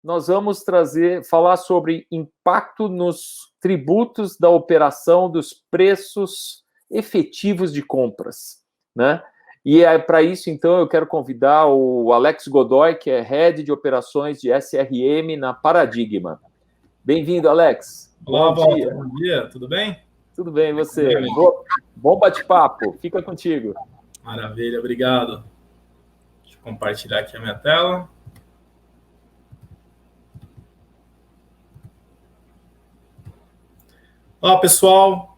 nós vamos falar sobre impacto nos tributos da operação dos preços efetivos de compras, né? E para isso, então, eu quero convidar o Alex Godoy, que é Head de Operações de SRM na Paradigma. Bem-vindo, Alex. Olá, Walter. Bom dia, tudo bem? Tudo bem, e você? Bom bate-papo, fica contigo. Maravilha, obrigado. Deixa eu compartilhar aqui a minha tela. Olá, pessoal.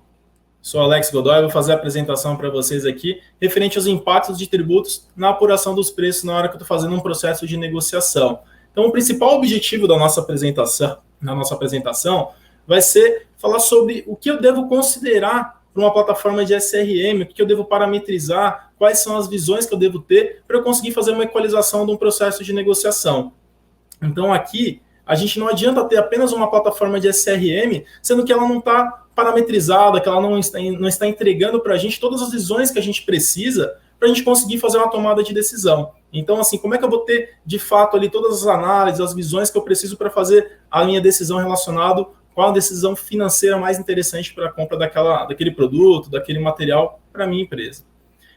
Sou Alex Godoy, vou fazer a apresentação para vocês aqui referente aos impactos de tributos na apuração dos preços na hora que eu estou fazendo um processo de negociação. Então, o principal objetivo da nossa apresentação, vai ser falar sobre o que eu devo considerar para uma plataforma de SRM, o que eu devo parametrizar, quais são as visões que eu devo ter para eu conseguir fazer uma equalização de um processo de negociação. Então, aqui, a gente não adianta ter apenas uma plataforma de SRM, sendo que ela não está parametrizada, que ela não está entregando para a gente todas as visões que a gente precisa para a gente conseguir fazer uma tomada de decisão. Então, assim, como é que eu vou ter, de fato, ali todas as análises, as visões que eu preciso para fazer a minha decisão relacionada qual a decisão financeira mais interessante para a compra daquele produto, daquele material para a minha empresa.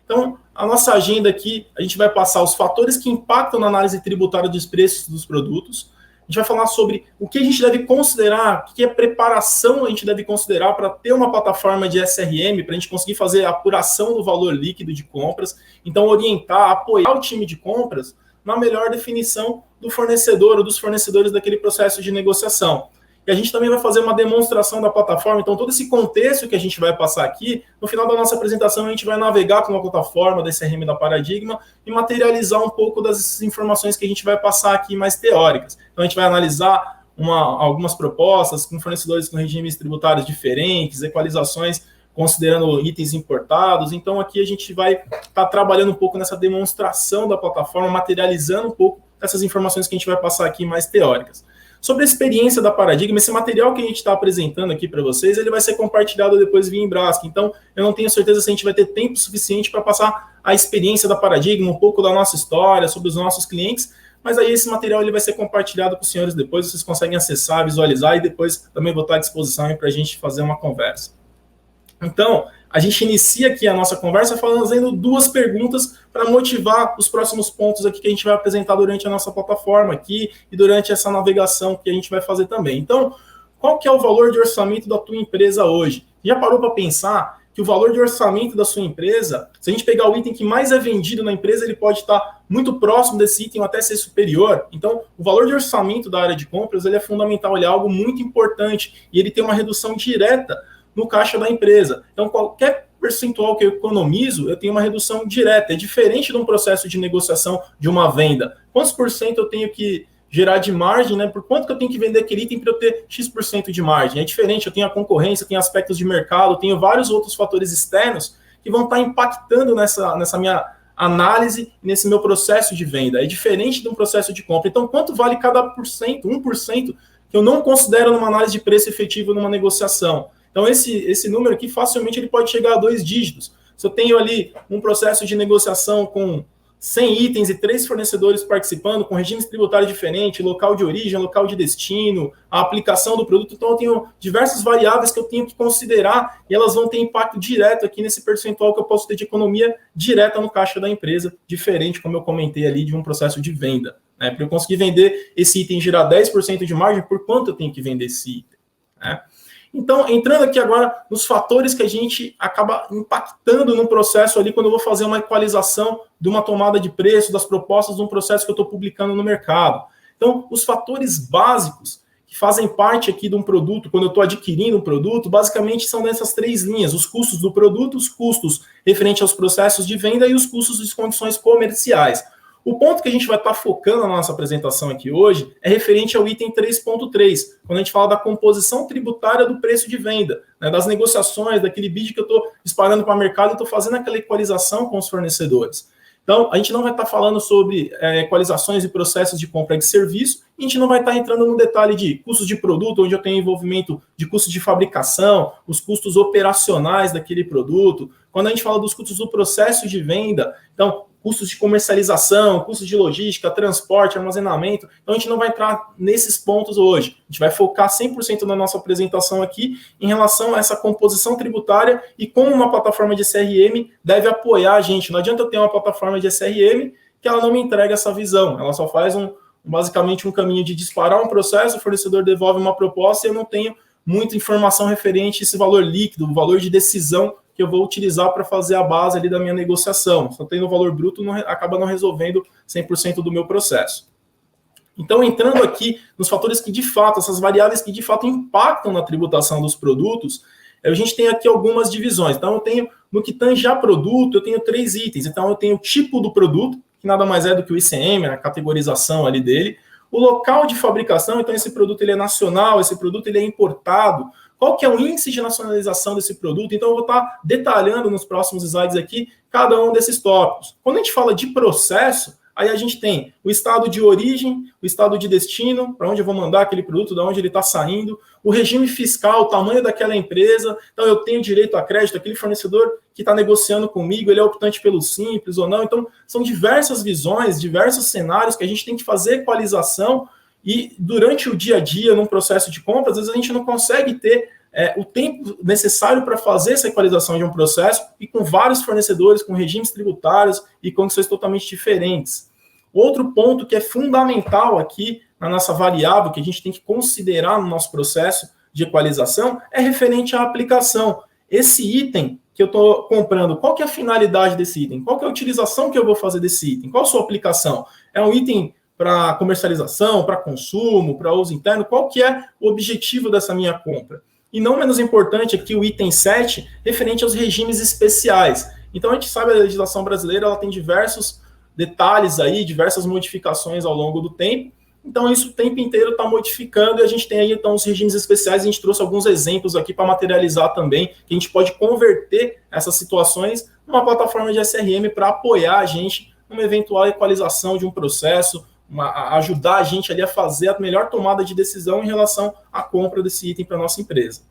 Então, a nossa agenda aqui, a gente vai passar os fatores que impactam na análise tributária dos preços dos produtos. A gente vai falar sobre o que a gente deve considerar, o que é preparação a gente deve considerar para ter uma plataforma de SRM, para a gente conseguir fazer a apuração do valor líquido de compras. Então, orientar, apoiar o time de compras na melhor definição do fornecedor ou dos fornecedores daquele processo de negociação. E a gente também vai fazer uma demonstração da plataforma. Então, todo esse contexto que a gente vai passar aqui, no final da nossa apresentação, a gente vai navegar com uma plataforma da SRM da Paradigma e materializar um pouco das informações que a gente vai passar aqui mais teóricas. Então, a gente vai analisar algumas propostas com fornecedores com regimes tributários diferentes, equalizações considerando itens importados. Então, aqui a gente vai estar trabalhando um pouco nessa demonstração da plataforma, materializando um pouco essas informações que a gente vai passar aqui mais teóricas. Sobre a experiência da Paradigma, esse material que a gente está apresentando aqui para vocês, ele vai ser compartilhado depois via Embrasca. Então, eu não tenho certeza se a gente vai ter tempo suficiente para passar a experiência da Paradigma, um pouco da nossa história, sobre os nossos clientes, mas aí esse material ele vai ser compartilhado com os senhores depois, vocês conseguem acessar, visualizar e depois também vou estar à disposição para a gente fazer uma conversa. Então, a gente inicia aqui a nossa conversa fazendo duas perguntas para motivar os próximos pontos aqui que a gente vai apresentar durante a nossa plataforma aqui e durante essa navegação que a gente vai fazer também. Então, qual que é o valor de orçamento da tua empresa hoje? Já parou para pensar que o valor de orçamento da sua empresa, se a gente pegar o item que mais é vendido na empresa, ele pode estar muito próximo desse item ou até ser superior? Então, o valor de orçamento da área de compras ele é fundamental, ele é algo muito importante e ele tem uma redução direta no caixa da empresa. Então, qualquer percentual que eu economizo, eu tenho uma redução direta. É diferente de um processo de negociação de uma venda. Quantos por cento eu tenho que gerar de margem, né? Por quanto que eu tenho que vender aquele item para eu ter X% de margem? É diferente, eu tenho a concorrência, eu tenho aspectos de mercado, eu tenho vários outros fatores externos que vão estar impactando nessa minha análise, nesse meu processo de venda. É diferente de um processo de compra. Então, quanto vale cada por cento, 1%, que eu não considero numa análise de preço efetivo numa negociação? Então, esse número aqui, facilmente, ele pode chegar a 2 dígitos. Se eu tenho ali um processo de negociação com 100 itens e 3 fornecedores participando, com regimes tributários diferentes, local de origem, local de destino, a aplicação do produto, então eu tenho diversas variáveis que eu tenho que considerar e elas vão ter impacto direto aqui nesse percentual que eu posso ter de economia direta no caixa da empresa, diferente, como eu comentei ali, de um processo de venda. Né? Para eu conseguir vender esse item e gerar 10% de margem, por quanto eu tenho que vender esse item? Né? Então, entrando aqui agora nos fatores que a gente acaba impactando no processo ali quando eu vou fazer uma equalização de uma tomada de preço, das propostas de um processo que eu estou publicando no mercado. Então, os fatores básicos que fazem parte aqui de um produto, quando eu estou adquirindo um produto, basicamente são dessas 3 linhas: os custos do produto, os custos referentes aos processos de venda e os custos de condições comerciais. O ponto que a gente vai estar focando na nossa apresentação aqui hoje é referente ao item 3.3, quando a gente fala da composição tributária do preço de venda, né, das negociações, daquele bid que eu estou disparando para o mercado e estou fazendo aquela equalização com os fornecedores. Então, a gente não vai estar falando sobre equalizações e processos de compra de serviço, e a gente não vai estar entrando no detalhe de custos de produto, onde eu tenho envolvimento de custos de fabricação, os custos operacionais daquele produto. Quando a gente fala dos custos do processo de venda, então, custos de comercialização, custos de logística, transporte, armazenamento. Então, a gente não vai entrar nesses pontos hoje. A gente vai focar 100% na nossa apresentação aqui em relação a essa composição tributária e como uma plataforma de SRM deve apoiar a gente. Não adianta eu ter uma plataforma de SRM que ela não me entrega essa visão. Ela só faz basicamente um caminho de disparar um processo, o fornecedor devolve uma proposta e eu não tenho muita informação referente a esse valor líquido, o valor de decisão que eu vou utilizar para fazer a base ali da minha negociação. Só tendo o valor bruto, acaba não resolvendo 100% do meu processo. Então, entrando aqui nos fatores que de fato, essas variáveis que de fato impactam na tributação dos produtos, a gente tem aqui algumas divisões. Então, eu tenho, no que tange a produto, eu tenho 3 itens. Então, eu tenho o tipo do produto, que nada mais é do que o ICM, a categorização ali dele. O local de fabricação, então esse produto ele é nacional, esse produto ele é importado. Qual que é o índice de nacionalização desse produto? Então, eu vou estar detalhando nos próximos slides aqui cada um desses tópicos. Quando a gente fala de processo, aí a gente tem o estado de origem, o estado de destino, para onde eu vou mandar aquele produto, de onde ele está saindo, o regime fiscal, o tamanho daquela empresa. Então, eu tenho direito a crédito, aquele fornecedor que está negociando comigo, ele é optante pelo simples ou não. Então, são diversas visões, diversos cenários que a gente tem que fazer equalização e durante o dia a dia, num processo de compra, às vezes a gente não consegue ter o tempo necessário para fazer essa equalização de um processo e com vários fornecedores, com regimes tributários e condições totalmente diferentes. Outro ponto que é fundamental aqui na nossa variável, que a gente tem que considerar no nosso processo de equalização, é referente à aplicação. Esse item que eu estou comprando, qual que é a finalidade desse item? Qual que é a utilização que eu vou fazer desse item? Qual a sua aplicação? É um item para comercialização, para consumo, para uso interno? Qual que é o objetivo dessa minha compra? E não menos importante aqui o item 7, referente aos regimes especiais. Então, a gente sabe que a legislação brasileira ela tem diversos detalhes aí, diversas modificações ao longo do tempo. Então, isso o tempo inteiro está modificando e a gente tem aí, então, os regimes especiais. A gente trouxe alguns exemplos aqui para materializar também, que a gente pode converter essas situações numa plataforma de SRM para apoiar a gente numa eventual equalização de um processo, ajudar a gente ali a fazer a melhor tomada de decisão em relação à compra desse item para a nossa empresa.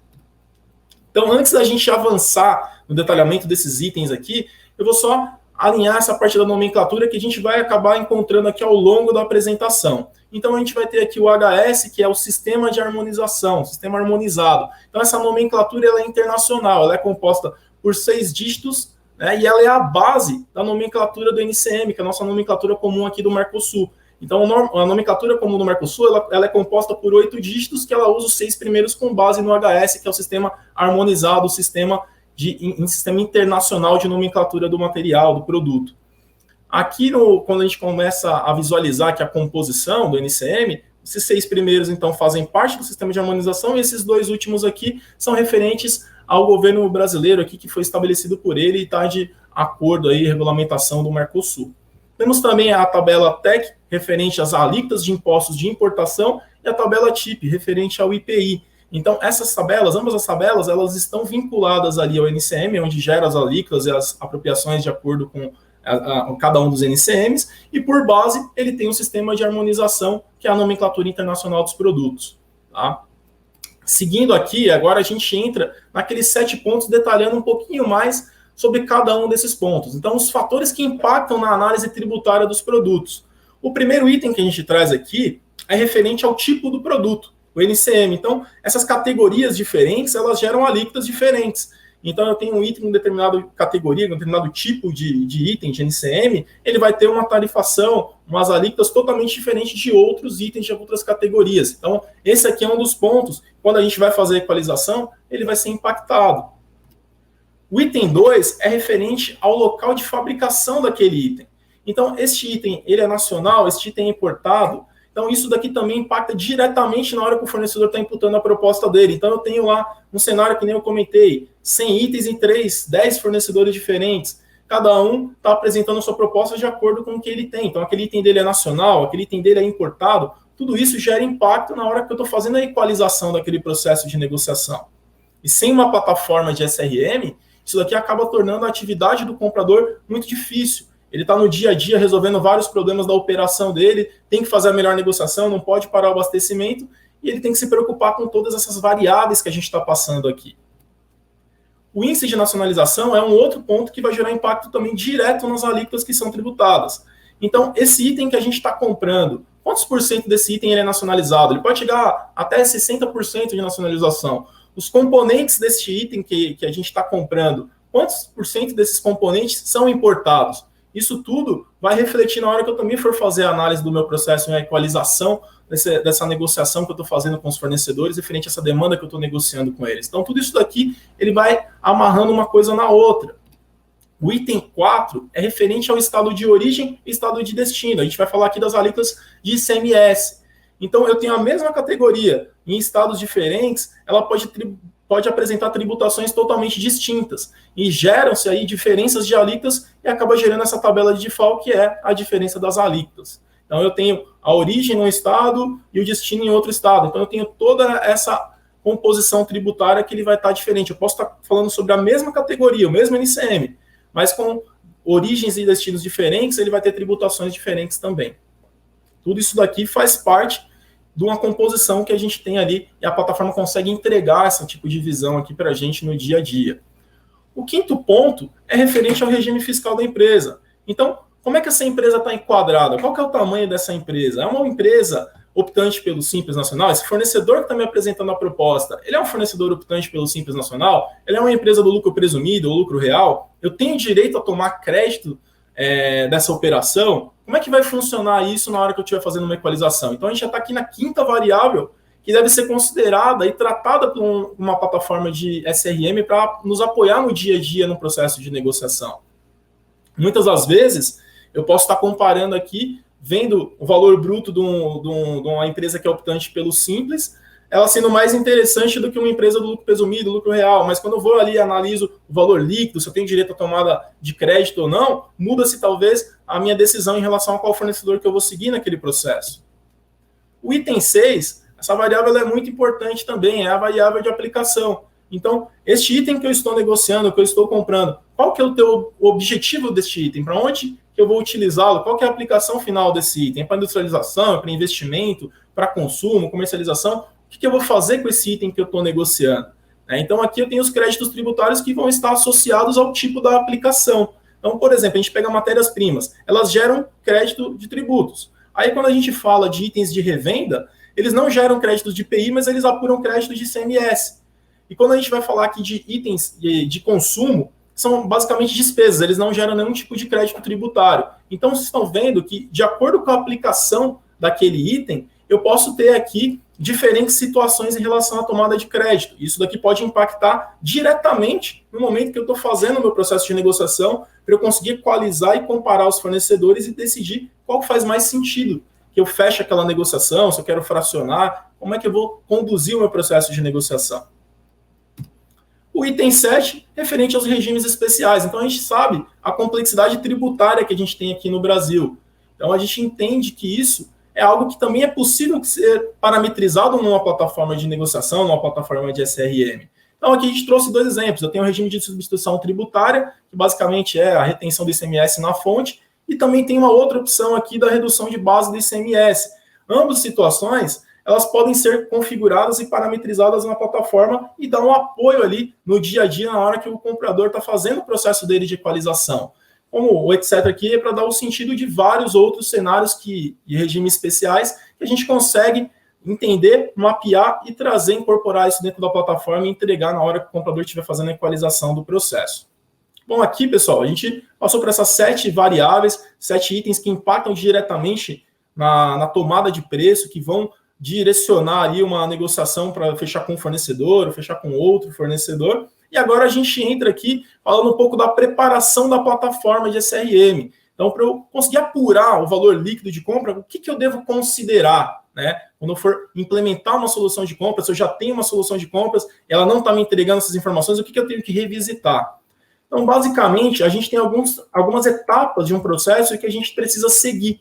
Então, antes da gente avançar no detalhamento desses itens aqui, eu vou só alinhar essa parte da nomenclatura que a gente vai acabar encontrando aqui ao longo da apresentação. Então, a gente vai ter aqui o HS, que é o Sistema de Harmonização, Sistema Harmonizado. Então, essa nomenclatura ela é internacional, ela é composta por 6 dígitos, né, e ela é a base da nomenclatura do NCM, que é a nossa nomenclatura comum aqui do Mercosul. Então, a nomenclatura comum do Mercosul, ela é composta por 8 dígitos, que ela usa os 6 primeiros com base no HS, que é o sistema harmonizado, o sistema internacional de nomenclatura do material, do produto. Aqui, quando a gente começa a visualizar que a composição do NCM, esses 6 primeiros, então, fazem parte do sistema de harmonização, e esses 2 últimos aqui são referentes ao governo brasileiro aqui, que foi estabelecido por ele e está de acordo aí, regulamentação do Mercosul. Temos também a tabela TEC, referente às alíquotas de impostos de importação, e a tabela TIP, referente ao IPI. Então, essas tabelas, ambas as tabelas, elas estão vinculadas ali ao NCM, onde gera as alíquotas e as apropriações de acordo com cada um dos NCMs, e por base, ele tem um sistema de harmonização, que é a nomenclatura internacional dos produtos. Tá? Seguindo aqui, agora a gente entra naqueles 7 pontos, detalhando um pouquinho mais sobre cada um desses pontos. Então, os fatores que impactam na análise tributária dos produtos. O primeiro item que a gente traz aqui é referente ao tipo do produto, o NCM. Então, essas categorias diferentes, elas geram alíquotas diferentes. Então, eu tenho um item, uma determinada categoria, um determinado tipo de item de NCM, ele vai ter uma tarifação, umas alíquotas totalmente diferentes de outros itens de outras categorias. Então, esse aqui é um dos pontos. Quando a gente vai fazer a equalização, ele vai ser impactado. O item 2 é referente ao local de fabricação daquele item. Então, este item ele é nacional, este item é importado. Então, isso daqui também impacta diretamente na hora que o fornecedor está imputando a proposta dele. Então, eu tenho lá um cenário que nem eu comentei, 100 itens em 10 fornecedores diferentes. Cada um está apresentando a sua proposta de acordo com o que ele tem. Então, aquele item dele é nacional, aquele item dele é importado. Tudo isso gera impacto na hora que eu estou fazendo a equalização daquele processo de negociação. E sem uma plataforma de SRM, isso daqui acaba tornando a atividade do comprador muito difícil. Ele está no dia a dia resolvendo vários problemas da operação dele, tem que fazer a melhor negociação, não pode parar o abastecimento, e ele tem que se preocupar com todas essas variáveis que a gente está passando aqui. o índice de nacionalização é um outro ponto que vai gerar impacto também direto nas alíquotas que são tributadas. Então, esse item que a gente está comprando, quantos por cento desse item ele é nacionalizado? Ele pode chegar até 60% de nacionalização. Os componentes desse item que a gente está comprando, quantos por cento desses componentes são importados? Isso tudo vai refletir na hora que eu também for fazer a análise do meu processo em equalização dessa negociação que eu estou fazendo com os fornecedores, referente a essa demanda que eu estou negociando com eles. Então, tudo isso daqui, ele vai amarrando uma coisa na outra. O item 4 é referente ao estado de origem e estado de destino. A gente vai falar aqui das alíquotas de ICMS. Então, eu tenho a mesma categoria em estados diferentes, ela pode apresentar tributações totalmente distintas. E geram-se aí diferenças de alíquotas e acaba gerando essa tabela de default, que é a diferença das alíquotas. Então, eu tenho a origem no estado e o destino em outro estado. Então, eu tenho toda essa composição tributária que ele vai estar diferente. Eu posso estar falando sobre a mesma categoria, o mesmo NCM, mas com origens e destinos diferentes, ele vai ter tributações diferentes também. Tudo isso daqui faz parte de uma composição que a gente tem ali e a plataforma consegue entregar esse tipo de visão aqui para a gente no dia a dia. O quinto ponto é referente ao regime fiscal da empresa. Então, como é que essa empresa está enquadrada? Qual que é o tamanho dessa empresa? É uma empresa optante pelo Simples Nacional? Esse fornecedor que está me apresentando a proposta, ele é um fornecedor optante pelo Simples Nacional? Ele é uma empresa do lucro presumido ou lucro real? Eu tenho direito a tomar crédito dessa operação? Como é que vai funcionar isso na hora que eu estiver fazendo uma equalização? Então, a gente já está aqui na quinta variável que deve ser considerada e tratada por uma plataforma de SRM para nos apoiar no dia a dia no processo de negociação. Muitas das vezes, eu posso estar comparando aqui, vendo o valor bruto de uma empresa que é optante pelo Simples, ela sendo mais interessante do que uma empresa do lucro presumido, lucro real. Mas quando eu vou ali e analiso o valor líquido, se eu tenho direito à tomada de crédito ou não, muda-se talvez a minha decisão em relação a qual fornecedor que eu vou seguir naquele processo. O item 6, essa variável é muito importante também, é a variável de aplicação. Então, este item que eu estou negociando, que eu estou comprando, qual que é o objetivo deste item? Para onde que eu vou utilizá-lo? Qual que é a aplicação final desse item? É para industrialização, é para investimento, para consumo, comercialização? O que eu vou fazer com esse item que eu estou negociando? Então, aqui eu tenho os créditos tributários que vão estar associados ao tipo da aplicação. Então, por exemplo, a gente pega matérias-primas, elas geram crédito de tributos. Aí, quando a gente fala de itens de revenda, eles não geram créditos de IPI, mas eles apuram créditos de ICMS. E quando a gente vai falar aqui de itens de consumo, são basicamente despesas, eles não geram nenhum tipo de crédito tributário. Então, vocês estão vendo que, de acordo com a aplicação daquele item, eu posso ter aqui diferentes situações em relação à tomada de crédito. Isso daqui pode impactar diretamente no momento que eu estou fazendo o meu processo de negociação, para eu conseguir equalizar e comparar os fornecedores e decidir qual faz mais sentido, que eu feche aquela negociação, se eu quero fracionar, como é que eu vou conduzir o meu processo de negociação. O item 7, referente aos regimes especiais. Então, a gente sabe a complexidade tributária que a gente tem aqui no Brasil. Então, a gente entende que isso é algo que também é possível ser parametrizado numa plataforma de negociação, numa plataforma de SRM. Então, aqui a gente trouxe dois exemplos. Eu tenho o regime de substituição tributária, que basicamente é a retenção do ICMS na fonte, e também tem uma outra opção aqui da redução de base do ICMS. Ambas situações, elas podem ser configuradas e parametrizadas na plataforma e dar um apoio ali no dia a dia, na hora que o comprador está fazendo o processo dele de equalização. Como o etc. aqui é para dar o sentido de vários outros cenários de regimes especiais que a gente consegue entender, mapear e trazer, incorporar isso dentro da plataforma e entregar na hora que o comprador estiver fazendo a equalização do processo. Bom, aqui, pessoal, a gente passou por essas 7 variáveis, 7 itens que impactam diretamente na tomada de preço, que vão direcionar ali uma negociação para fechar com um fornecedor, ou fechar com outro fornecedor. E agora a gente entra aqui falando um pouco da preparação da plataforma de SRM. Então, para eu conseguir apurar o valor líquido de compra, o que eu devo considerar, né? Quando eu for implementar uma solução de compras, se eu já tenho uma solução de compras, ela não está me entregando essas informações, o que eu tenho que revisitar? Então, basicamente, a gente tem algumas etapas de um processo que a gente precisa seguir.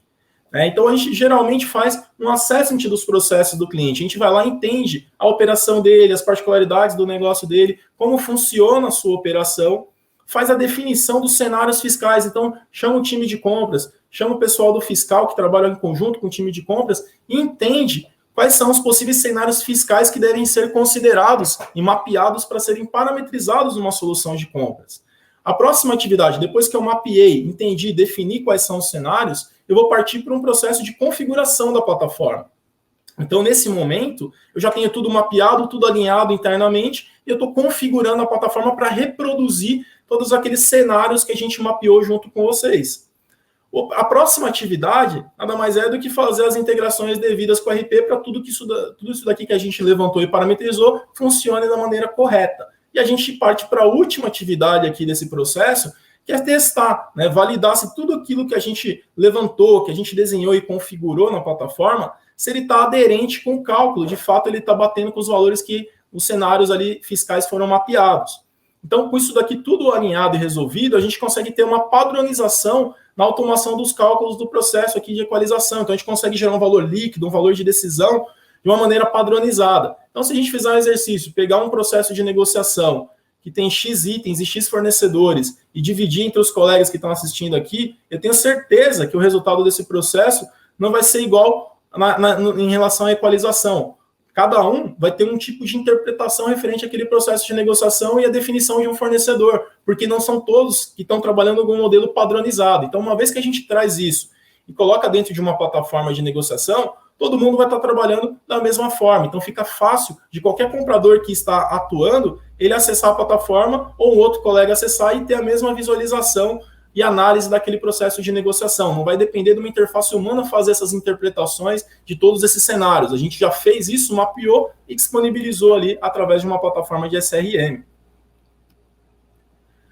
Então, a gente geralmente faz um assessment dos processos do cliente. A gente vai lá e entende a operação dele, as particularidades do negócio dele, como funciona a sua operação, faz a definição dos cenários fiscais. Então, chama o time de compras, chama o pessoal do fiscal que trabalha em conjunto com o time de compras e entende quais são os possíveis cenários fiscais que devem ser considerados e mapeados para serem parametrizados numa solução de compras. A próxima atividade, depois que eu mapeei, entendi, defini quais são os cenários, eu vou partir para um processo de configuração da plataforma. Então, nesse momento, eu já tenho tudo mapeado, tudo alinhado internamente, e eu estou configurando a plataforma para reproduzir todos aqueles cenários que a gente mapeou junto com vocês. A próxima atividade nada mais é do que fazer as integrações devidas com o RP para tudo isso daqui que a gente levantou e parametrizou funcione da maneira correta. E a gente parte para a última atividade aqui desse processo, que é testar, né? Validar se tudo aquilo que a gente levantou, que a gente desenhou e configurou na plataforma, se ele está aderente com o cálculo, de fato ele está batendo com os valores que os cenários ali fiscais foram mapeados. Então, com isso daqui tudo alinhado e resolvido, a gente consegue ter uma padronização na automação dos cálculos do processo aqui de equalização. Então, a gente consegue gerar um valor líquido, um valor de decisão, de uma maneira padronizada. Então, se a gente fizer um exercício, pegar um processo de negociação que tem X itens e X fornecedores e dividir entre os colegas que estão assistindo aqui, eu tenho certeza que o resultado desse processo não vai ser igual em relação à equalização. Cada um vai ter um tipo de interpretação referente àquele processo de negociação e a definição de um fornecedor, porque não são todos que estão trabalhando com um modelo padronizado. Então, uma vez que a gente traz isso e coloca dentro de uma plataforma de negociação, todo mundo vai estar trabalhando da mesma forma. Então, fica fácil de qualquer comprador que está atuando, ele acessar a plataforma ou um outro colega acessar e ter a mesma visualização e análise daquele processo de negociação. Não vai depender de uma interface humana fazer essas interpretações de todos esses cenários. A gente já fez isso, mapeou e disponibilizou ali através de uma plataforma de SRM.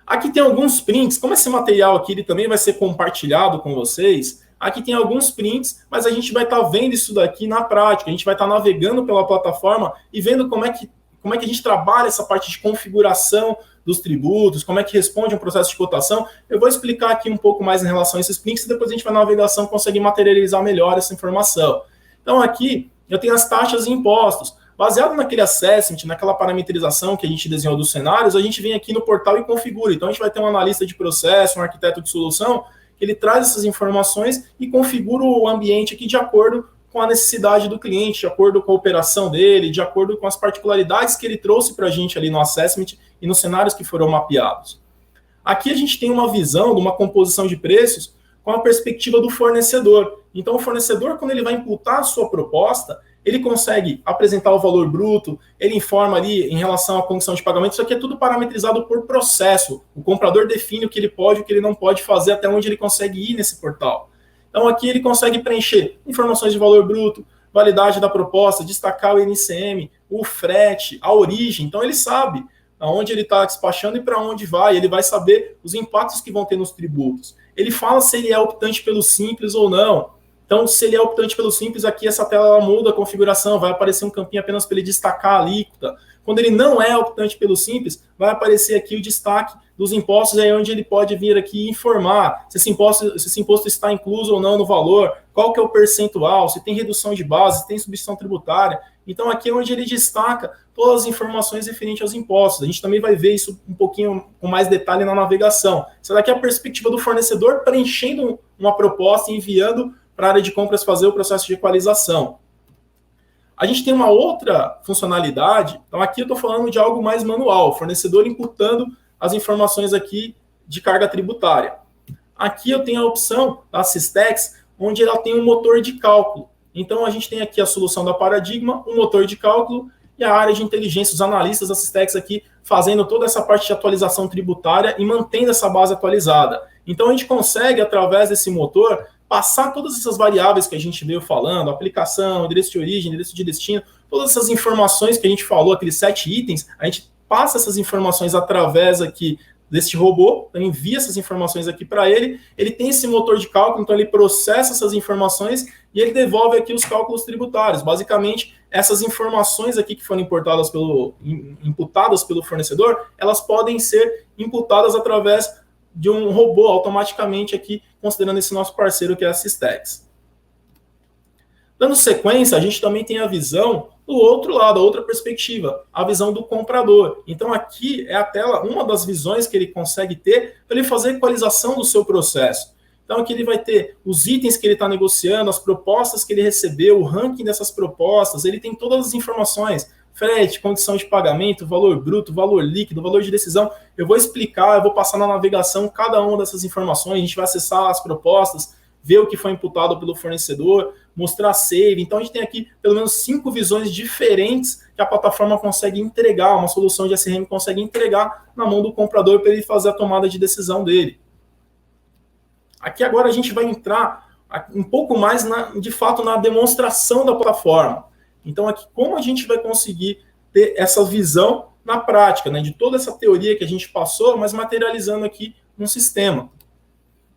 Aqui tem alguns prints. Como esse material aqui ele também vai ser compartilhado com vocês, aqui tem alguns prints, mas a gente vai estar vendo isso daqui na prática. A gente vai estar navegando pela plataforma e vendo como é que a gente trabalha essa parte de configuração dos tributos, como é que responde um processo de cotação. Eu vou explicar aqui um pouco mais em relação a esses prints e depois a gente vai na navegação conseguir materializar melhor essa informação. Então aqui eu tenho as taxas e impostos. Baseado naquele assessment, naquela parametrização que a gente desenhou dos cenários, a gente vem aqui no portal e configura. Então a gente vai ter um analista de processo, um arquiteto de solução, que ele traz essas informações e configura o ambiente aqui de acordo com a necessidade do cliente, de acordo com a operação dele, de acordo com as particularidades que ele trouxe para a gente ali no assessment e nos cenários que foram mapeados. Aqui a gente tem uma visão de uma composição de preços com a perspectiva do fornecedor. Então, o fornecedor, quando ele vai imputar a sua proposta, ele consegue apresentar o valor bruto, ele informa ali em relação à condição de pagamento, isso aqui é tudo parametrizado por processo. O comprador define o que ele pode e o que ele não pode fazer, até onde ele consegue ir nesse portal. Então, aqui ele consegue preencher informações de valor bruto, validade da proposta, destacar o NCM, o frete, a origem. Então, ele sabe aonde ele está despachando e para onde vai. Ele vai saber os impactos que vão ter nos tributos. Ele fala se ele é optante pelo simples ou não. Então, se ele é optante pelo simples, aqui essa tela ela muda a configuração, vai aparecer um campinho apenas para ele destacar a alíquota. Quando ele não é optante pelo simples, vai aparecer aqui o destaque dos impostos, aí onde ele pode vir aqui informar se esse imposto está incluso ou não no valor, qual que é o percentual, se tem redução de base, se tem substituição tributária. Então, aqui é onde ele destaca todas as informações referentes aos impostos. A gente também vai ver isso um pouquinho com mais detalhe na navegação. Essa daqui é a perspectiva do fornecedor preenchendo uma proposta e enviando para a área de compras fazer o processo de equalização. A gente tem uma outra funcionalidade, então aqui eu estou falando de algo mais manual, o fornecedor imputando as informações aqui de carga tributária. Aqui eu tenho a opção da Systex, onde ela tem um motor de cálculo. Então a gente tem aqui a solução da Paradigma, um motor de cálculo e a área de inteligência, os analistas da Systex aqui fazendo toda essa parte de atualização tributária e mantendo essa base atualizada. Então a gente consegue, através desse motor, passar todas essas variáveis que a gente veio falando, aplicação, endereço de origem, endereço de destino, todas essas informações que a gente falou, aqueles 7 itens, a gente passa essas informações através aqui desse robô, envia essas informações aqui para ele, ele tem esse motor de cálculo, então ele processa essas informações e ele devolve aqui os cálculos tributários. Basicamente, essas informações aqui que foram imputadas pelo fornecedor, elas podem ser imputadas através de um robô automaticamente aqui, considerando esse nosso parceiro que é a Systex. Dando sequência, a gente também tem a visão do outro lado, a outra perspectiva, a visão do comprador. Então aqui é a tela, uma das visões que ele consegue ter para ele fazer a equalização do seu processo. Então, aqui ele vai ter os itens que ele está negociando, as propostas que ele recebeu, o ranking dessas propostas, ele tem todas as informações, frete, condição de pagamento, valor bruto, valor líquido, valor de decisão. Eu vou explicar, eu vou passar na navegação cada uma dessas informações, a gente vai acessar as propostas, ver o que foi imputado pelo fornecedor, mostrar save. Então, a gente tem aqui pelo menos 5 visões diferentes que a plataforma consegue entregar, uma solução de SRM consegue entregar na mão do comprador para ele fazer a tomada de decisão dele. Aqui agora a gente vai entrar um pouco mais, de fato, na demonstração da plataforma. Então, aqui, como a gente vai conseguir ter essa visão na prática, né, de toda essa teoria que a gente passou, mas materializando aqui no sistema.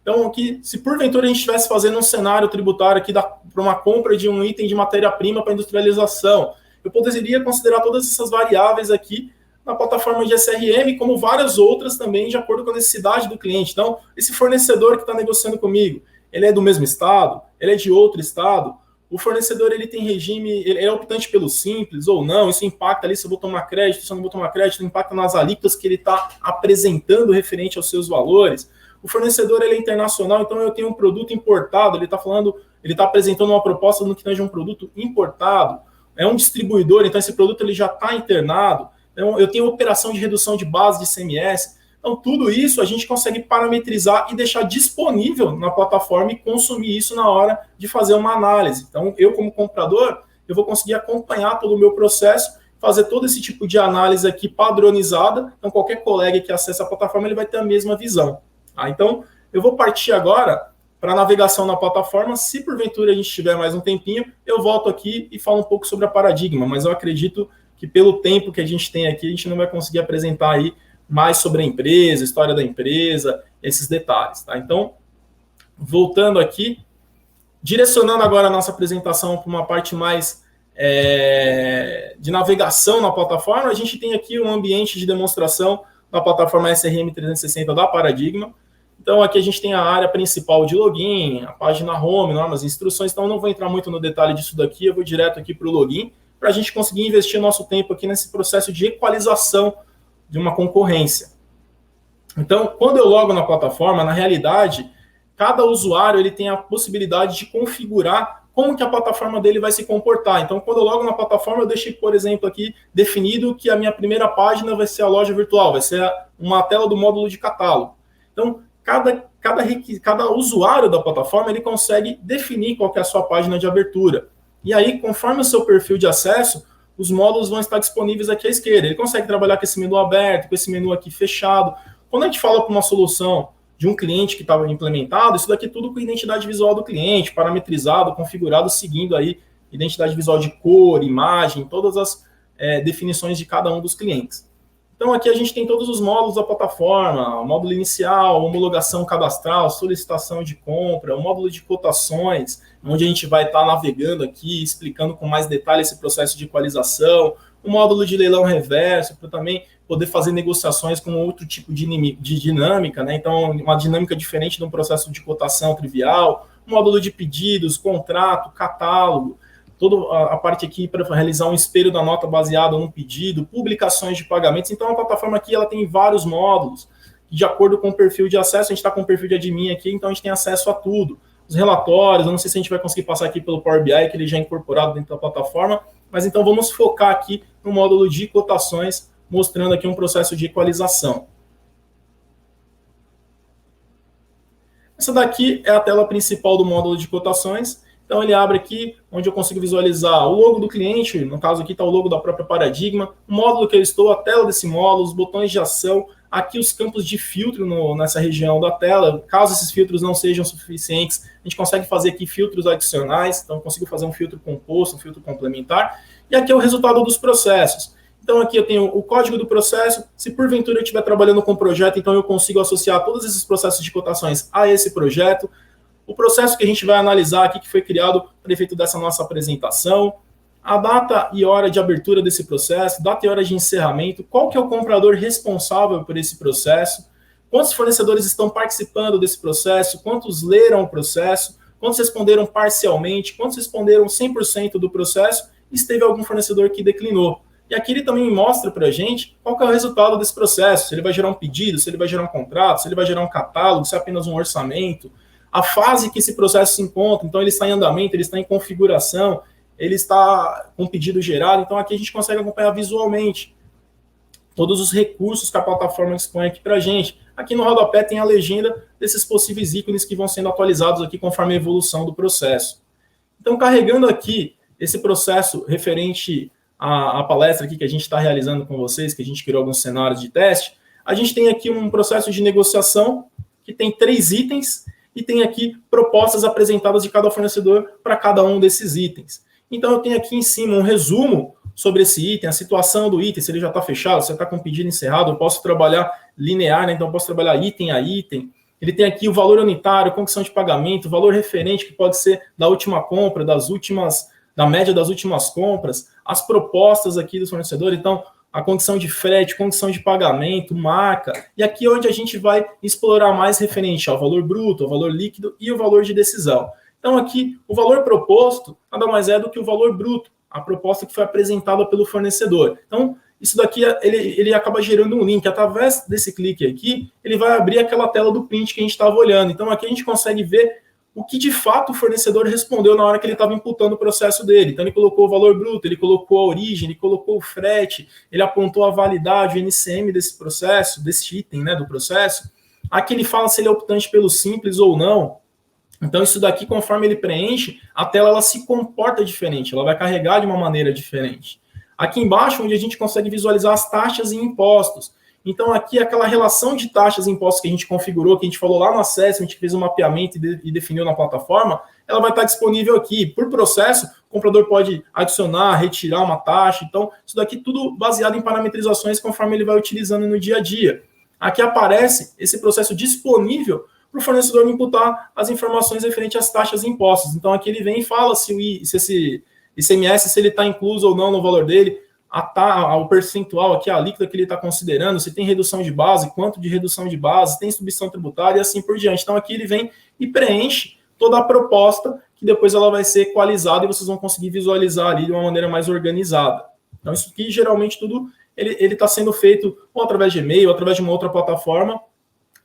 Então, aqui, se porventura a gente estivesse fazendo um cenário tributário aqui para uma compra de um item de matéria-prima para industrialização, eu poderia considerar todas essas variáveis aqui na plataforma de SRM, como várias outras também, de acordo com a necessidade do cliente. Então, esse fornecedor que está negociando comigo, ele é do mesmo estado? Ele é de outro estado? O fornecedor, ele tem regime, ele é optante pelo simples ou não? Isso impacta ali se eu vou tomar crédito, se eu não vou tomar crédito, impacta nas alíquotas que ele está apresentando referente aos seus valores. O fornecedor, ele é internacional, então eu tenho um produto importado, ele está apresentando uma proposta no que tange um produto importado. É um distribuidor, então esse produto ele já está internado. Então, eu tenho operação de redução de base de ICMS. Então, tudo isso a gente consegue parametrizar e deixar disponível na plataforma e consumir isso na hora de fazer uma análise. Então, eu como comprador, eu vou conseguir acompanhar todo o meu processo, fazer todo esse tipo de análise aqui padronizada. Então, qualquer colega que acesse a plataforma, ele vai ter a mesma visão. Então, eu vou partir agora para a navegação na plataforma. Se porventura a gente tiver mais um tempinho, eu volto aqui e falo um pouco sobre a Paradigma, mas eu acredito que pelo tempo que a gente tem aqui, a gente não vai conseguir apresentar aí mais sobre a empresa, história da empresa, esses detalhes, tá? Então, voltando aqui, direcionando agora a nossa apresentação para uma parte mais de navegação na plataforma, a gente tem aqui um ambiente de demonstração da plataforma SRM 360 da Paradigma. Então, aqui a gente tem a área principal de login, a página home, normas e instruções. Então, eu não vou entrar muito no detalhe disso daqui, eu vou direto aqui para o login, para a gente conseguir investir nosso tempo aqui nesse processo de equalização de uma concorrência. Então, quando eu logo na plataforma, na realidade, cada usuário ele tem a possibilidade de configurar como que a plataforma dele vai se comportar. Então, quando eu logo na plataforma, eu deixei, por exemplo, aqui definido que a minha primeira página vai ser a loja virtual, vai ser uma tela do módulo de catálogo. Então, cada usuário da plataforma, ele consegue definir qual que é a sua página de abertura. E aí, conforme o seu perfil de acesso, os módulos vão estar disponíveis aqui à esquerda. Ele consegue trabalhar com esse menu aberto, com esse menu aqui fechado. Quando a gente fala para uma solução de um cliente que estava implementado, isso daqui é tudo com identidade visual do cliente, parametrizado, configurado, seguindo aí identidade visual de cor, imagem, todas as definições de cada um dos clientes. Então, aqui a gente tem todos os módulos da plataforma, o módulo inicial, homologação cadastral, solicitação de compra, o módulo de cotações, onde a gente vai estar navegando aqui, explicando com mais detalhe esse processo de equalização, o módulo de leilão reverso, para também poder fazer negociações com outro tipo de dinâmica, né? Então, uma dinâmica diferente de um processo de cotação trivial, o módulo de pedidos, contrato, catálogo, toda a parte aqui para realizar um espelho da nota baseado num pedido, publicações de pagamentos. Então, a plataforma aqui ela tem vários módulos, de acordo com o perfil de acesso. A gente está com o perfil de admin aqui, então a gente tem acesso a tudo. Os relatórios, eu não sei se a gente vai conseguir passar aqui pelo Power BI, que ele já é incorporado dentro da plataforma, mas então vamos focar aqui no módulo de cotações, mostrando aqui um processo de equalização. Essa daqui é a tela principal do módulo de cotações. Então, ele abre aqui, onde eu consigo visualizar o logo do cliente, no caso aqui está o logo da própria Paradigma, o módulo que eu estou, a tela desse módulo, os botões de ação, aqui os campos de filtro nessa região da tela. Caso esses filtros não sejam suficientes, a gente consegue fazer aqui filtros adicionais, então eu consigo fazer um filtro composto, um filtro complementar, e aqui é o resultado dos processos. Então, aqui eu tenho o código do processo. Se porventura eu estiver trabalhando com um projeto, então eu consigo associar todos esses processos de cotações a esse projeto. O processo que a gente vai analisar aqui, que foi criado para efeito dessa nossa apresentação, a data e hora de abertura desse processo, data e hora de encerramento, qual que é o comprador responsável por esse processo, quantos fornecedores estão participando desse processo, quantos leram o processo, quantos responderam parcialmente, quantos responderam 100% do processo, e se teve algum fornecedor que declinou. E aqui ele também mostra para a gente qual que é o resultado desse processo, se ele vai gerar um pedido, se ele vai gerar um contrato, se ele vai gerar um catálogo, se é apenas um orçamento. a fase que esse processo se encontra, então ele está em andamento, ele está em configuração, ele está com pedido gerado, então aqui a gente consegue acompanhar visualmente todos os recursos que a plataforma expõe aqui para a gente. Aqui no rodapé tem a legenda desses possíveis ícones que vão sendo atualizados aqui conforme a evolução do processo. Então, carregando aqui esse processo referente à palestra aqui que a gente está realizando com vocês, que a gente criou alguns cenários de teste, a gente tem aqui um processo de negociação que tem 3 itens e tem aqui propostas apresentadas de cada fornecedor para cada um desses itens. Então, eu tenho aqui em cima um resumo sobre esse item, a situação do item, se ele já está fechado, se está com o pedido encerrado, eu posso trabalhar linear, né? Então eu posso trabalhar item a item. Ele tem aqui o valor unitário, condição de pagamento, o valor referente, que pode ser da última compra, da média das últimas compras, as propostas aqui do fornecedor, então a condição de frete, condição de pagamento, marca, e aqui é onde a gente vai explorar mais referente ao valor bruto, ao valor líquido e o valor de decisão. Então aqui, o valor proposto nada mais é do que o valor bruto, a proposta que foi apresentada pelo fornecedor. Então, isso daqui, ele acaba gerando um link. Através desse clique aqui, ele vai abrir aquela tela do print que a gente estava olhando. Então, aqui a gente consegue ver o que, de fato, o fornecedor respondeu na hora que ele estava imputando o processo dele. Então, ele colocou o valor bruto, ele colocou a origem, ele colocou o frete, ele apontou a validade, o NCM desse processo, desse item, né, do processo. Aqui ele fala se ele é optante pelo simples ou não. Então, isso daqui, conforme ele preenche, a tela ela se comporta diferente, ela vai carregar de uma maneira diferente. Aqui embaixo, onde a gente consegue visualizar as taxas e impostos. Então, aqui, aquela relação de taxas e impostos que a gente configurou, que a gente falou lá no acesso, a gente fez um mapeamento e definiu na plataforma, ela vai estar disponível aqui. Por processo, o comprador pode adicionar, retirar uma taxa. Então, isso daqui tudo baseado em parametrizações conforme ele vai utilizando no dia a dia. Aqui aparece esse processo disponível para o fornecedor imputar as informações referentes às taxas e impostos. Então, aqui ele vem e fala se esse ICMS, se ele está incluso ou não no valor dele, o percentual aqui, a alíquota que ele está considerando, se tem redução de base, quanto de redução de base, tem substituição tributária e assim por diante. Então, aqui ele vem e preenche toda a proposta, que depois ela vai ser equalizada e vocês vão conseguir visualizar ali de uma maneira mais organizada. Então, isso aqui, geralmente, tudo ele está sendo feito ou através de e-mail, ou através de uma outra plataforma,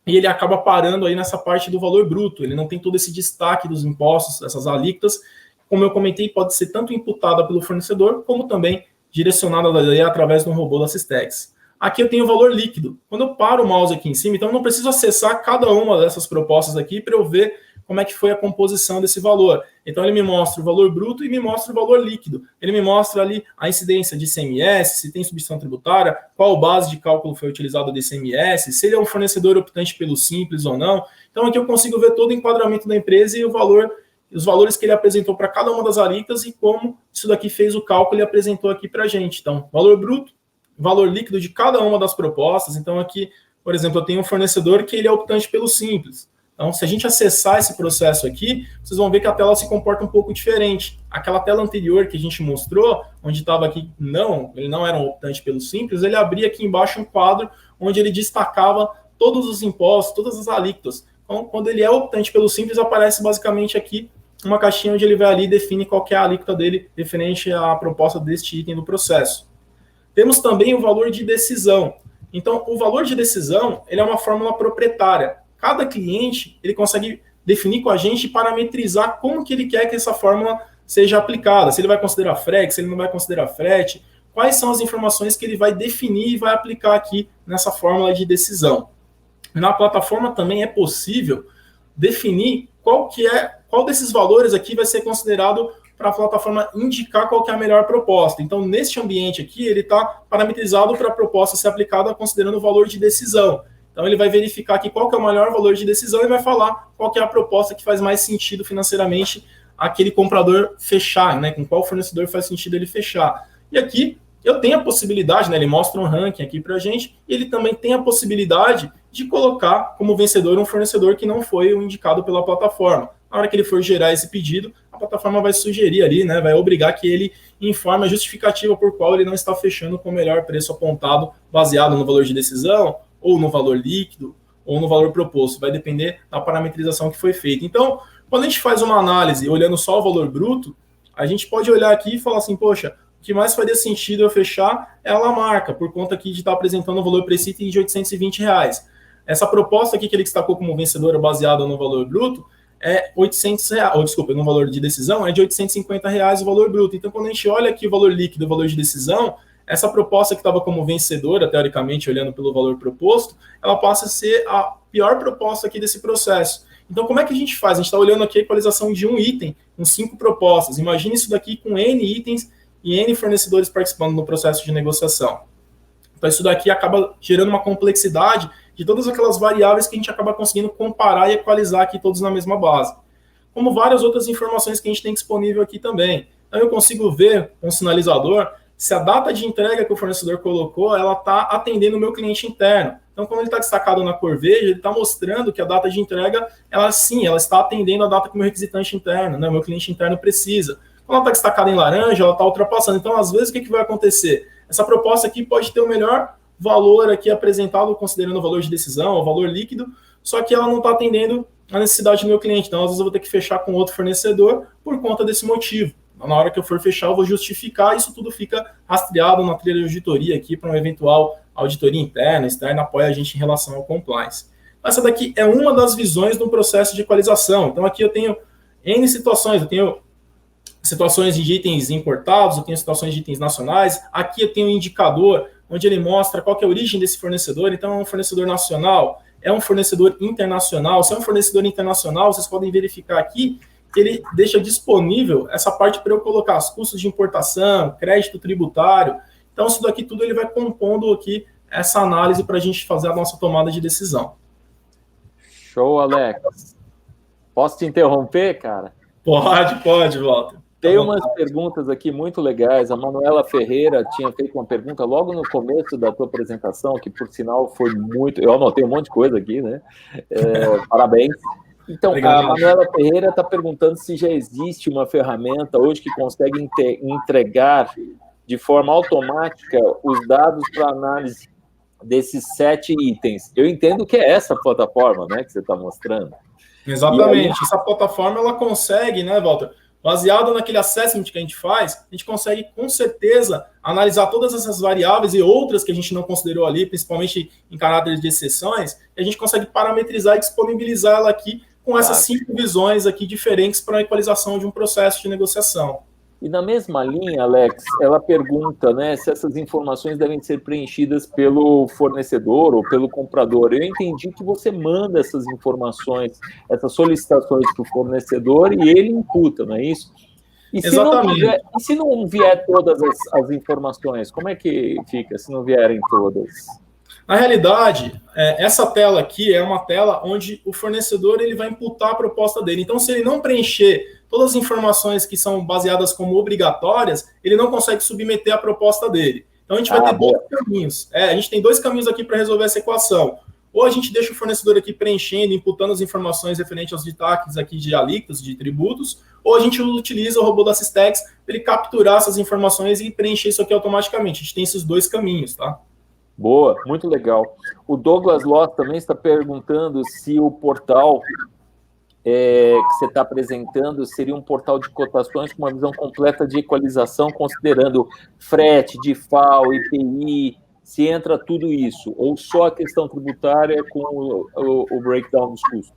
e ele acaba parando aí nessa parte do valor bruto. Ele não tem todo esse destaque dos impostos, dessas alíquotas. Como eu comentei, pode ser tanto imputada pelo fornecedor, como também direcionada através de um robô da Systex. Aqui eu tenho o valor líquido. Quando eu paro o mouse aqui em cima, então eu não preciso acessar cada uma dessas propostas aqui para eu ver como é que foi a composição desse valor. Então ele me mostra o valor bruto e me mostra o valor líquido. Ele me mostra ali a incidência de ICMS, se tem substituição tributária, qual base de cálculo foi utilizada do ICMS, se ele é um fornecedor optante pelo simples ou não. Então aqui eu consigo ver todo o enquadramento da empresa e os valores que ele apresentou para cada uma das alíquotas e como isso daqui fez o cálculo e apresentou aqui para a gente. Então, valor bruto, valor líquido de cada uma das propostas. Então aqui, por exemplo, eu tenho um fornecedor que ele é optante pelo simples. Então, se a gente acessar esse processo aqui, vocês vão ver que a tela se comporta um pouco diferente. Aquela tela anterior que a gente mostrou, onde estava aqui, ele não era um optante pelo simples, ele abria aqui embaixo um quadro onde ele destacava todos os impostos, todas as alíquotas. Então, quando ele é optante pelo simples, aparece basicamente aqui uma caixinha onde ele vai ali e define qual que é a alíquota dele referente à proposta deste item do processo. Temos também o valor de decisão. Então, o valor de decisão ele é uma fórmula proprietária. Cada cliente ele consegue definir com a gente e parametrizar como que ele quer que essa fórmula seja aplicada. Se ele vai considerar frete, se ele não vai considerar frete, quais são as informações que ele vai definir e vai aplicar aqui nessa fórmula de decisão. Na plataforma também é possível definir qual desses valores aqui vai ser considerado para a plataforma indicar qual que é a melhor proposta. Então, neste ambiente aqui, ele está parametrizado para a proposta ser aplicada considerando o valor de decisão. Então, ele vai verificar aqui qual que é o maior valor de decisão e vai falar qual que é a proposta que faz mais sentido financeiramente aquele comprador fechar, né? Com qual fornecedor faz sentido ele fechar. E aqui, eu tenho a possibilidade, né? Ele mostra um ranking aqui para a gente, e ele também tem a possibilidade de colocar como vencedor um fornecedor que não foi o indicado pela plataforma. Na hora que ele for gerar esse pedido, a plataforma vai sugerir ali, né? Vai obrigar que ele informe a justificativa por qual ele não está fechando com o melhor preço apontado, baseado no valor de decisão, ou no valor líquido, ou no valor proposto. Vai depender da parametrização que foi feita. Então, quando a gente faz uma análise olhando só o valor bruto, a gente pode olhar aqui e falar assim, poxa, o que mais faria sentido eu fechar é a Lamarca, por conta aqui de estar apresentando um valor para esse item de R$820. Essa proposta aqui que ele destacou como vencedora baseada no valor bruto, é R$800, ou desculpa, no valor de decisão é de R$850 o valor bruto. Então, quando a gente olha aqui o valor líquido, o valor de decisão, essa proposta que estava como vencedora, teoricamente, olhando pelo valor proposto, ela passa a ser a pior proposta aqui desse processo. Então, como é que a gente faz? A gente está olhando aqui a equalização de um item com 5 propostas. Imagine isso daqui com N itens e N fornecedores participando no processo de negociação. Então, isso daqui acaba gerando uma complexidade de todas aquelas variáveis que a gente acaba conseguindo comparar e equalizar aqui todos na mesma base. Como várias outras informações que a gente tem disponível aqui também. Então, eu consigo ver com um sinalizador se a data de entrega que o fornecedor colocou, ela está atendendo o meu cliente interno. Então, quando ele está destacado na cor verde, ele está mostrando que a data de entrega, ela sim, ela está atendendo a data que o meu requisitante interno, né, o meu cliente interno precisa. Quando ela está destacada em laranja, ela está ultrapassando. Então, às vezes, o que vai acontecer? Essa proposta aqui pode ter o melhor valor aqui apresentado, considerando o valor de decisão, o valor líquido, só que ela não está atendendo a necessidade do meu cliente. Então, às vezes, eu vou ter que fechar com outro fornecedor por conta desse motivo. Na hora que eu for fechar, eu vou justificar, isso tudo fica rastreado na trilha de auditoria aqui para uma eventual auditoria interna, externa, apoia a gente em relação ao compliance. Essa daqui é uma das visões do processo de equalização. Então, aqui eu tenho N situações, eu tenho situações de itens importados, eu tenho situações de itens nacionais, aqui eu tenho um indicador onde ele mostra qual que é a origem desse fornecedor. Então, é um fornecedor nacional, é um fornecedor internacional. Se é um fornecedor internacional, vocês podem verificar aqui que ele deixa disponível essa parte para eu colocar os custos de importação, crédito tributário. Então, isso daqui tudo ele vai compondo aqui essa análise para a gente fazer a nossa tomada de decisão. Show, Alex. Posso te interromper, cara? Pode, Walter. Tem umas perguntas aqui muito legais. A Manuela Ferreira tinha feito uma pergunta logo no começo da tua apresentação, que, por sinal, foi muito... Eu anotei um monte de coisa aqui, né? Parabéns. Então, obrigado. A Manuela Ferreira está perguntando se já existe uma ferramenta hoje que consegue entregar de forma automática os dados para análise desses 7 itens. Eu entendo que é essa plataforma, né, que você está mostrando. Exatamente. Aí... Essa plataforma, ela consegue, né, Walter, baseado naquele assessment que a gente faz, a gente consegue, com certeza, analisar todas essas variáveis e outras que a gente não considerou ali, principalmente em caráter de exceções, e a gente consegue parametrizar e disponibilizar ela aqui com essas 5 visões aqui diferentes para a equalização de um processo de negociação. E na mesma linha, Alex, ela pergunta, né, se essas informações devem ser preenchidas pelo fornecedor ou pelo comprador. Eu entendi que você manda essas informações, essas solicitações para o fornecedor e ele imputa, não é isso? E exatamente. Se não vier todas as informações, como é que fica se não vierem todas? Na realidade, essa tela aqui é uma tela onde o fornecedor ele vai imputar a proposta dele. Então, se ele não preencher todas as informações que são baseadas como obrigatórias, ele não consegue submeter a proposta dele. Então, a gente vai ter 2 caminhos. A gente tem 2 caminhos aqui para resolver essa equação. Ou a gente deixa o fornecedor aqui preenchendo, imputando as informações referentes aos destaques aqui de alíquotas, de tributos, ou a gente utiliza o robô da Systex para ele capturar essas informações e preencher isso aqui automaticamente. A gente tem esses 2 caminhos, tá? Boa, muito legal. O Douglas Loss também está perguntando se o portal que você está apresentando seria um portal de cotações com uma visão completa de equalização, considerando frete, DIFAL, IPI, se entra tudo isso, ou só a questão tributária com o breakdown dos custos?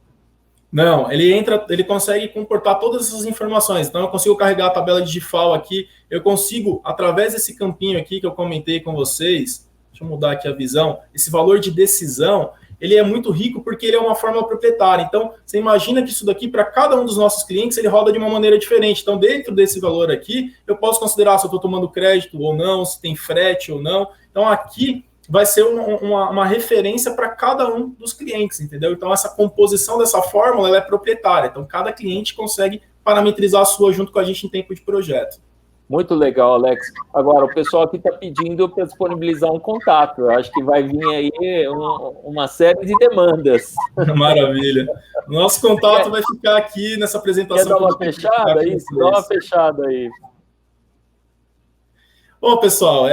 Não, ele consegue comportar todas essas informações. Então, eu consigo carregar a tabela de DIFAL aqui, eu consigo, através desse campinho aqui que eu comentei com vocês, deixa eu mudar aqui a visão, esse valor de decisão, ele é muito rico porque ele é uma forma proprietária. Então, você imagina que isso daqui, para cada um dos nossos clientes, ele roda de uma maneira diferente. Então, dentro desse valor aqui, eu posso considerar se eu estou tomando crédito ou não, se tem frete ou não. Então, aqui vai ser uma referência para cada um dos clientes, entendeu? Então, essa composição dessa fórmula, ela é proprietária. Então, cada cliente consegue parametrizar a sua junto com a gente em tempo de projeto. Muito legal, Alex. Agora, o pessoal aqui está pedindo para disponibilizar um contato. Eu acho que vai vir aí uma série de demandas. Maravilha. Nosso contato vai ficar aqui nessa apresentação. Quer dar uma fechada? Isso, dá uma fechada aí. Bom, pessoal,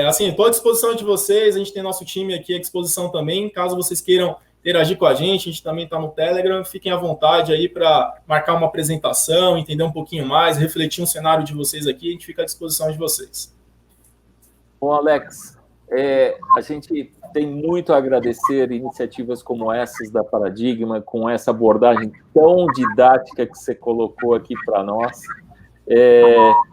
assim, estou à disposição de vocês. A gente tem nosso time aqui à disposição também. Caso vocês queiram interagir com a gente também está no Telegram. Fiquem à vontade aí para marcar uma apresentação, entender um pouquinho mais, refletir um cenário de vocês aqui. A gente fica à disposição de vocês. Bom, Alex, a gente tem muito a agradecer iniciativas como essas da Paradigma, com essa abordagem tão didática que você colocou aqui para nós.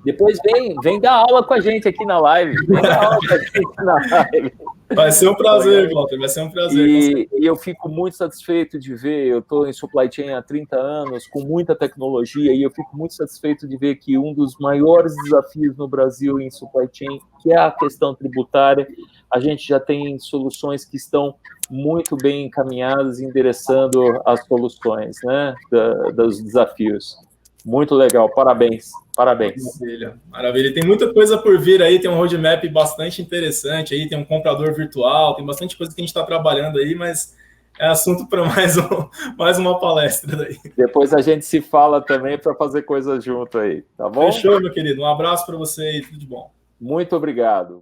Depois vem dar aula com a gente aqui na live. Vem dar aula com a gente na live. Vai ser um prazer, Walter, vai ser um prazer. E eu fico muito satisfeito de ver, eu estou em supply chain há 30 anos, com muita tecnologia, e eu fico muito satisfeito de ver que um dos maiores desafios no Brasil em supply chain, que é a questão tributária, a gente já tem soluções que estão muito bem encaminhadas, endereçando as soluções, né, dos desafios. Muito legal, parabéns. Maravilha. Tem muita coisa por vir aí, tem um roadmap bastante interessante aí, tem um comprador virtual, tem bastante coisa que a gente está trabalhando aí, mas é assunto para mais uma palestra daí. Depois a gente se fala também para fazer coisas junto aí, tá bom? Fechou, meu querido. Um abraço para você e tudo de bom. Muito obrigado.